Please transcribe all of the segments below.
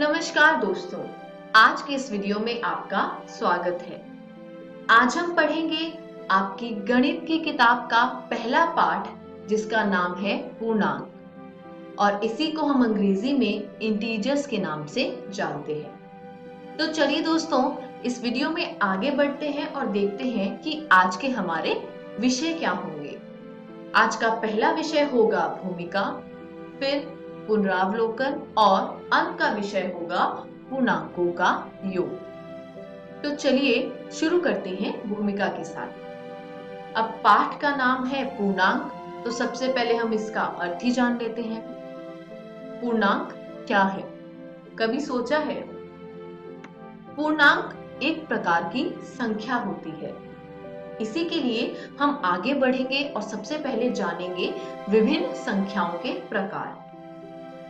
नमस्कार दोस्तों, आज के इस वीडियो में आपका स्वागत है। आज हम पढ़ेंगे आपकी गणित की किताब का पहला पाठ जिसका नाम है पूर्णांक और इसी को हम अंग्रेजी में इंटीजर्स के नाम से जानते हैं। तो चलिए दोस्तों, इस वीडियो में आगे बढ़ते हैं और देखते हैं कि आज के हमारे विषय क्या होंगे। आज का पहला विषय होगा भूमिका, फिर पुनरावलोकन और अंत का विषय होगा पूर्णांकों का योग। तो चलिए शुरू करते हैं भूमिका के साथ। अब पाठ का नाम है पूर्णांक, तो सबसे पहले हम इसका अर्थ ही जान लेते हैं। पूर्णांक क्या है, कभी सोचा है? पूर्णांक एक प्रकार की संख्या होती है। इसी के लिए हम आगे बढ़ेंगे और सबसे पहले जानेंगे विभिन्न संख्याओं के प्रकार।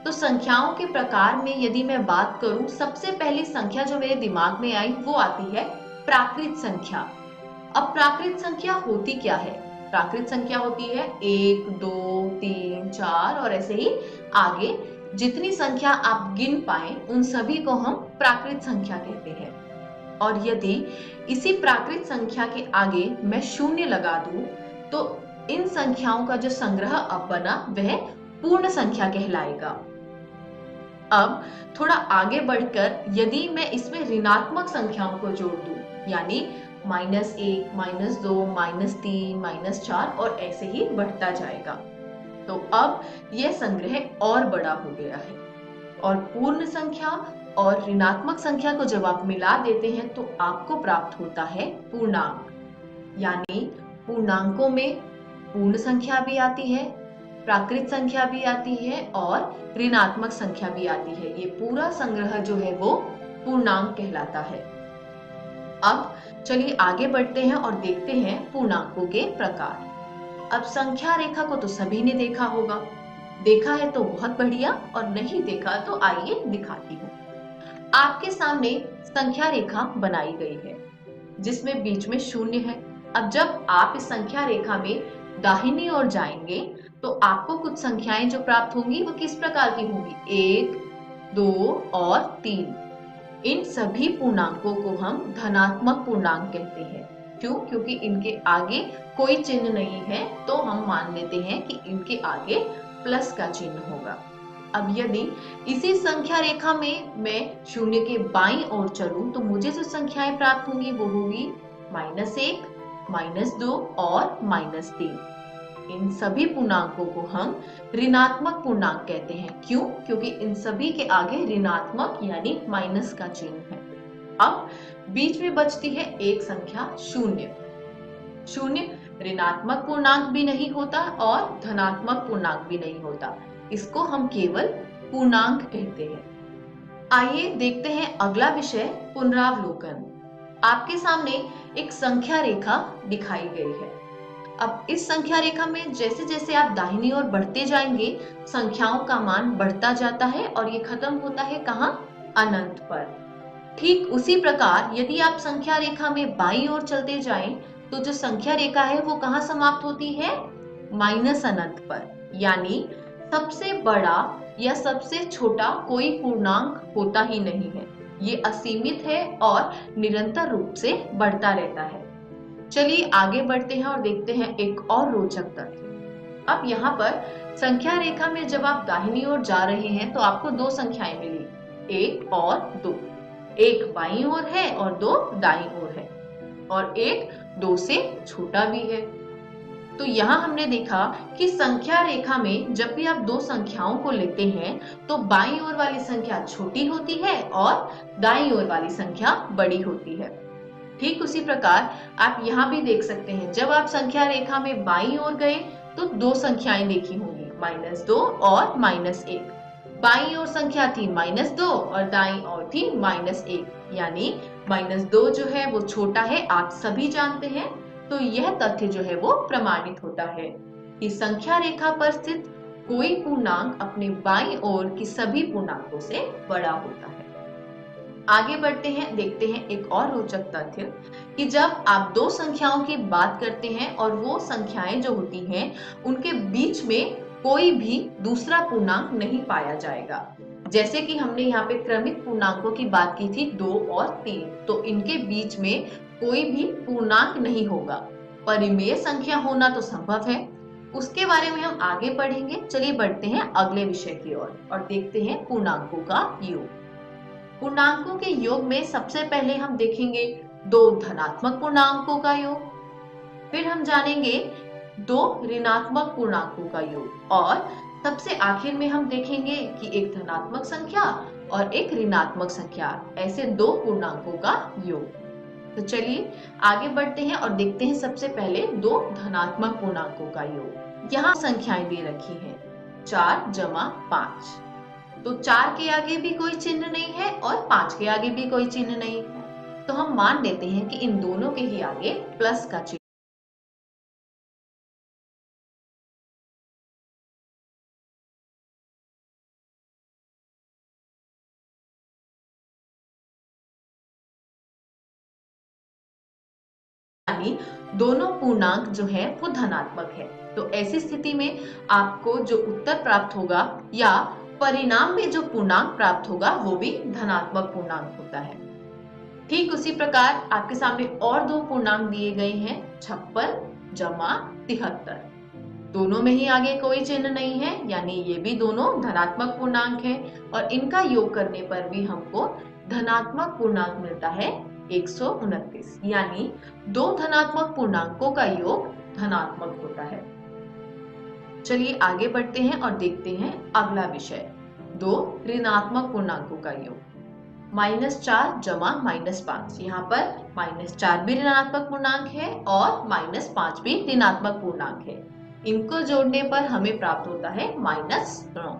तो संख्याओं के प्रकार में यदि मैं बात करूं, सबसे पहली संख्या जो मेरे दिमाग में आई वो आती है प्राकृत संख्या। अब प्राकृत संख्या होती क्या है? प्राकृत संख्या होती है 1, 2, 3, 4 और ऐसे ही आगे जितनी संख्या आप गिन पाए उन सभी को हम प्राकृत संख्या कहते हैं। और यदि इसी प्राकृत संख्या के आगे मैं शून्य लगा दूं तो इन संख्याओं का जो संग्रह अब बना वह पूर्ण संख्या कहलाएगा। अब थोड़ा आगे बढ़कर यदि मैं इसमें ऋणात्मक संख्याओं को जोड़ दूं, यानी -1, -2, -3, -4 और ऐसे ही बढ़ता जाएगा, तो अब यह संग्रह और बड़ा हो गया है। और पूर्ण संख्या और ऋणात्मक संख्या को जब आप मिला देते हैं तो आपको प्राप्त होता है पूर्णांक। यानी पूर्णांकों में पूर्ण संख्या भी आती है, प्राकृत संख्या भी आती है और ऋणात्मक संख्या भी आती है। ये पूरा संग्रह जो है वो पूर्णांक कहलाता है। अब चलिए आगे बढ़ते हैं और देखते हैं पूर्णांकों के प्रकार। अब संख्या रेखा को तो सभी ने देखा होगा, देखा है तो बहुत बढ़िया और नहीं देखा तो आइए दिखाती हूँ। आपके सामने संख्या रेखा बनाई गई है जिसमें बीच में शून्य है। अब जब आप इस संख्या रेखा में दाहिनी ओर जाएंगे तो आपको कुछ संख्याएं जो प्राप्त होंगी वो किस प्रकार की होंगी? 1, 2 और 3। इन सभी पूर्णांकों को हम धनात्मक पूर्णांक कहते हैं। क्यों? क्योंकि इनके आगे कोई चिन्ह नहीं है तो हम मान लेते हैं कि इनके आगे प्लस का चिन्ह होगा। अब यदि इसी संख्या रेखा में मैं शून्य के बाईं ओर चलूं तो मुझे जो संख्याएं प्राप्त होंगी वो होगी -1, -2 और -3। इन सभी पूर्णांकों को हम ऋणात्मक पूर्णांक कहते हैं। क्यों? क्योंकि इन सभी के आगे ऋणात्मक यानी माइनस का चिन्ह है। अब बीच में बचती है एक संख्या शून्य। शून्य ऋणात्मक पूर्णांक भी नहीं होता और धनात्मक पूर्णांक भी नहीं होता, इसको हम केवल पूर्णांक कहते हैं। आइए देखते हैं अगला विषय पुनरावलोकन। आपके सामने एक संख्या रेखा दिखाई गई है। अब इस संख्या रेखा में जैसे जैसे आप दाहिनी ओर बढ़ते जाएंगे संख्याओं का मान बढ़ता जाता है और ये खत्म होता है कहाँ? अनंत पर। ठीक उसी प्रकार यदि आप संख्या रेखा में बाईं ओर चलते जाएं तो जो संख्या रेखा है वो कहाँ समाप्त होती है? माइनस अनंत पर। यानी सबसे बड़ा या सबसे छोटा कोई पूर्णांक होता ही नहीं है, ये असीमित है और निरंतर रूप से बढ़ता रहता है। चलिए आगे बढ़ते हैं और देखते हैं एक और रोचक तथ्य। अब यहाँ पर संख्या रेखा में जब आप दाहिनी ओर जा रहे हैं तो आपको दो संख्याएं मिली, 1 और 2। एक बाईं ओर है और 2 दाईं ओर है और एक 2 से छोटा भी है। तो यहाँ हमने देखा कि संख्या रेखा में जब भी आप दो संख्याओं को लेते हैं तो बाईं ओर वाली संख्या छोटी होती है और दाईं ओर वाली संख्या बड़ी होती है। ठीक उसी प्रकार आप यहाँ भी देख सकते हैं, जब आप संख्या रेखा में बाईं ओर गए तो दो संख्याएं देखी होंगी, -2 और -1। बाईं ओर संख्या थी -2 और दाईं ओर थी -1, यानी -2 जो है वो छोटा है, आप सभी जानते हैं। तो यह तथ्य जो है वो प्रमाणित होता है कि संख्या रेखा पर स्थित कोई पूर्णांक अपने बाईं ओर की सभी पूर्णांकों से बड़ा होता है। आगे बढ़ते हैं, देखते हैं एक और रोचक तथ्य कि जब आप दो संख्याओं की बात करते हैं और वो संख्याएं जो होती हैं उनके बीच में कोई भी दूसरा पूर्णांक नहीं पाया जाएगा। जैसे कि हमने यहाँ पे क्रमिक पूर्णांकों की बात की थी 2 और 3, तो इनके बीच में कोई भी पूर्णांक नहीं होगा। परिमेय संख्या होना तो संभव है, उसके बारे में हम आगे पढ़ेंगे। चलिए बढ़ते हैं अगले विषय की ओर और देखते हैं पूर्णांकों का योग। पूर्णांकों के योग में सबसे पहले हम देखेंगे दो धनात्मक पूर्णांकों का योग, फिर हम जानेंगे दो ऋणात्मक पूर्णांकों का योग और सबसे आखिर में हम देखेंगे कि एक धनात्मक संख्या और एक ऋणात्मक संख्या, ऐसे दो पूर्णांकों का योग। तो चलिए आगे बढ़ते हैं और देखते हैं सबसे पहले दो धनात्मक पूर्णांकों का योग। यहाँ संख्याएं दे रखी हैं 4 जमा 5। तो 4 के आगे भी कोई चिन्ह नहीं है और 5 के आगे भी कोई चिन्ह नहीं है, तो हम मान लेते हैं कि इन दोनों के ही आगे प्लस का चिन्ह। यानी दोनों पूर्णांक जो है वो धनात्मक है। तो ऐसी स्थिति में आपको जो उत्तर प्राप्त होगा या परिणाम में जो पूर्णांक प्राप्त होगा वो भी धनात्मक पूर्णांक होता है। ठीक उसी प्रकार आपके सामने और दो पूर्णांक दिए गए हैं 56 जमा 73। दोनों में ही आगे कोई चिन्ह नहीं है, यानी ये भी दोनों धनात्मक पूर्णांक हैं और इनका योग करने पर भी हमको धनात्मक पूर्णांक मिलता है 129। यानी दो धनात्मक पूर्णांकों का योग धनात्मक होता है। चलिए आगे बढ़ते हैं और देखते हैं अगला विषय, दो ऋणात्मक पूर्णांकों का योग। -4 जमा -5। यहाँ पर -4 भी ऋणात्मक पूर्णांक है और -5 भी ऋणात्मक पूर्णांक है। इनको जोड़ने पर हमें प्राप्त होता है -9।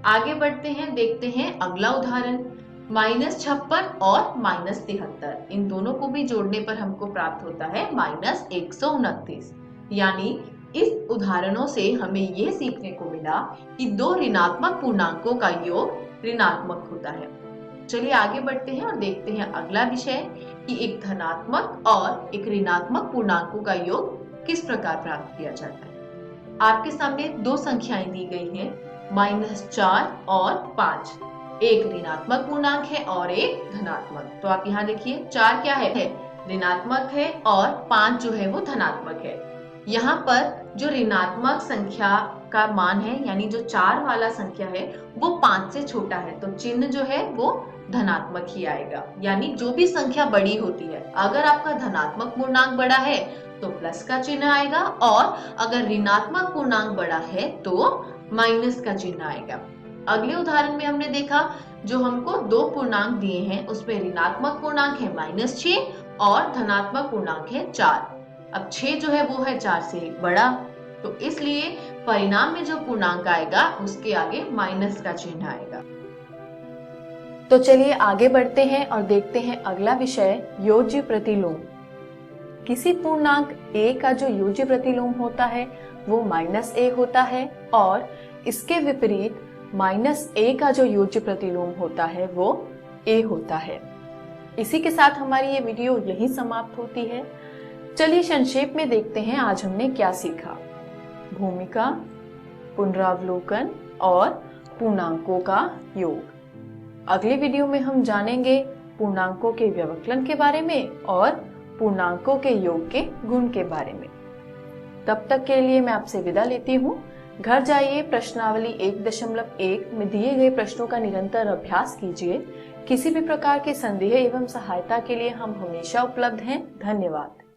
आगे बढ़ते हैं, देखते हैं अगला उदाहरण, -56 और -73। इन दोनों को भी जोड़ने पर हमको प्राप्त होता है -129। यानी इस उदाहरणों से हमें यह सीखने को मिला कि दो ऋणात्मक पूर्णांकों का योग ऋणात्मक होता है। चलिए आगे बढ़ते हैं और देखते हैं अगला विषय कि एक धनात्मक और एक ऋणात्मक पूर्णांकों का योग किस प्रकार प्राप्त किया जाता है। आपके सामने दो संख्याएं दी गई हैं -4 और 5। एक ऋणात्मक पूर्णांक है और एक धनात्मक। तो आप यहाँ देखिए 4 क्या है, ऋणात्मक है और 5 जो है वो धनात्मक है। यहाँ पर जो ऋणात्मक संख्या का मान है, यानी जो 4 वाला संख्या है वो 5 से छोटा है, तो चिन्ह जो है वो धनात्मक ही आएगा। यानी जो भी संख्या बड़ी होती है, अगर आपका धनात्मक पूर्णांक बड़ा है तो प्लस का चिन्ह आएगा और अगर ऋणात्मक पूर्णांक बड़ा है तो माइनस का चिन्ह आएगा। अगले उदाहरण में हमने देखा जो हमको दो पूर्णांक दिए हैं उसमें ऋणात्मक पूर्णांक है -6 और धनात्मक पूर्णांक है 4। अब 6 जो है वो है 4 से बड़ा, तो इसलिए परिणाम में जो पूर्णांक आएगा उसके आगे माइनस का चिन्ह आएगा। तो चलिए आगे बढ़ते हैं और देखते हैं अगला विषय, योज्य प्रतिलोम। किसी पूर्णांक a का जो योज्य प्रतिलोम होता है वो -a होता है और इसके विपरीत -a का जो योज्य प्रतिलोम होता है वो a होता है। इसी के साथ हमारी ये वीडियो यहीं समाप्त होती है। चलिए संक्षेप में देखते हैं आज हमने क्या सीखा। भूमिका, पुनरावलोकन और पूर्णांकों का योग। अगले वीडियो में हम जानेंगे पूर्णांकों के व्यवकलन के बारे में और पूर्णांकों के योग के गुण के बारे में। तब तक के लिए मैं आपसे विदा लेती हूँ। घर जाइए, प्रश्नावली 1.1 में दिए गए प्रश्नों का निरंतर अभ्यास कीजिए। किसी भी प्रकार के संदेह एवं सहायता के लिए हम हमेशा उपलब्ध हैं। धन्यवाद।